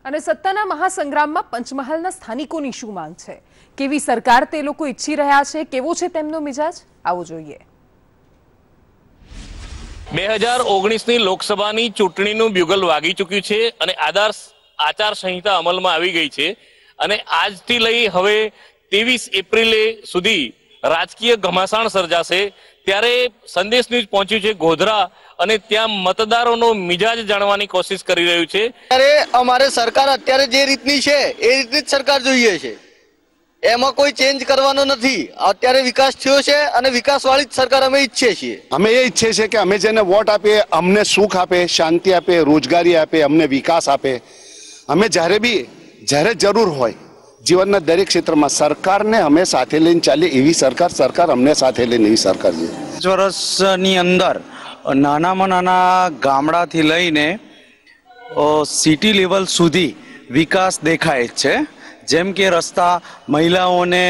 અને સત્તાના મહાસંગ્રામમાં પંચમહાલના સ્થાનિકોની શું માંગ છે? કેવી સરકાર તે લોકો ઈચ્છી રહ્યા છે? કેવો છે તેમનો મિજાજ? આવો જોઈએ। 2019ની લોકસભાની ચૂંટણીનું બ્યુગલ વાગી ચૂક્યું છે અને આદર્શ આચાર સંહિતા અમલમાં આવી ગઈ છે અને આજથી લઈ હવે 23 એપ્રિલે સુધી રાજકીય ઘમાસાણ સર્જાશે। ત્યારે સંદેશ ન્યૂઝ પહોંચ્યું છે ગોધરા અને ત્યાં મતદારોનો મિજાજ જાણવાની કોશિશ કરી રહ્યું છે। ત્યારે અમારે સરકાર અત્યારે જે રીતની છે એ રીતની જ સરકાર જોઈએ છે, એમાં કોઈ ચેન્જ કરવાનો નથી। અત્યારે વિકાસ થયો છે અને વિકાસવાળી જ સરકાર અમે ઈચ્છીએ છીએ। અમે એ ઈચ્છીએ છીએ કે અમે જેને વોટ આપીએ અમને સુખ આપે, શાંતિ આપે, રોજગારી આપે, અમને વિકાસ આપે। અમે જ્યારે જરૂર હોય જીવનના દરેક ક્ષેત્રમાં સરકારને અમે સાથે લઈને ચાલીએ એવી સરકાર અમને સાથે લઈને એવી સરકાર છે। 5 વર્ષની અંદર નાનામાં નાના ગામડાથી લઈને સિટી લેવલ સુધી વિકાસ દેખાય છે। જેમ કે રસ્તા, મહિલાઓને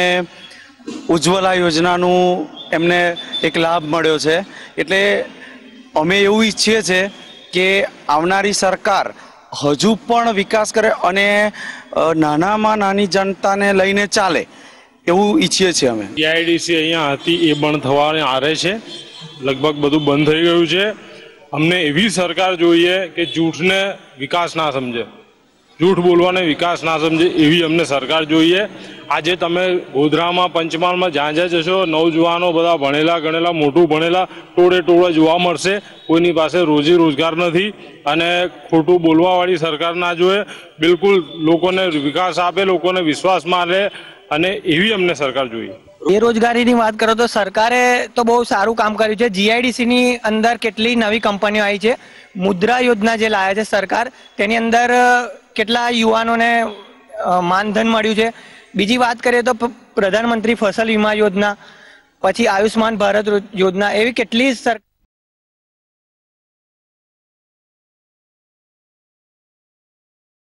ઉજ્જવલા યોજનાનું એમને એક લાભ મળ્યો છે। એટલે અમે એવું ઈચ્છીએ છીએ કે આવનારી સરકાર હજુ પણ વિકાસ કરે અને નાનામાં નાની જનતાને લઈને ચાલે એવું ઈચ્છીએ છીએ અમે। જીઆઈડીસી અહીંયા હતી એ બંધ થવાને આરે છે, લગભગ બધું બંધ થઈ ગયું છે। અમને એવી સરકાર જોઈએ કે જૂઠને વિકાસ ના સમજે, જૂઠ બોલવાને વિકાસ ના સમજે એવી અમને સરકાર જોઈએ। આજે તમે ગોધરામાં, પંચમહાલમાં જ્યાં જશો નવજુવાનો બધા ભણેલા ગણેલા, મોટું ભણેલા ટોળે જોવા મળશે। કોઈની પાસે રોજી રોજગાર નથી અને ખોટું બોલવાવાળી સરકાર ના જોઈએ। બિલકુલ લોકોને વિકાસ આપે, લોકોને વિશ્વાસમાં લે અને એવી અમને સરકાર જોઈએ। બેરોજગારીની વાત કરો તો સરકારે તો બહુ સારું કામ કર્યું છે। જીઆઈડીસીની અંદર કેટલી નવી કંપનીઓ આવી છે, મુદ્રા યોજના જે લાયા છે સરકાર, તેની અંદર કેટલા યુવાનોને માનધન મળ્યું છે। બીજી વાત કરીએ તો પ્રધાનમંત્રી ફસલ વીમા યોજના, પછી આયુષ્માન ભારત યોજના, એવી કેટલી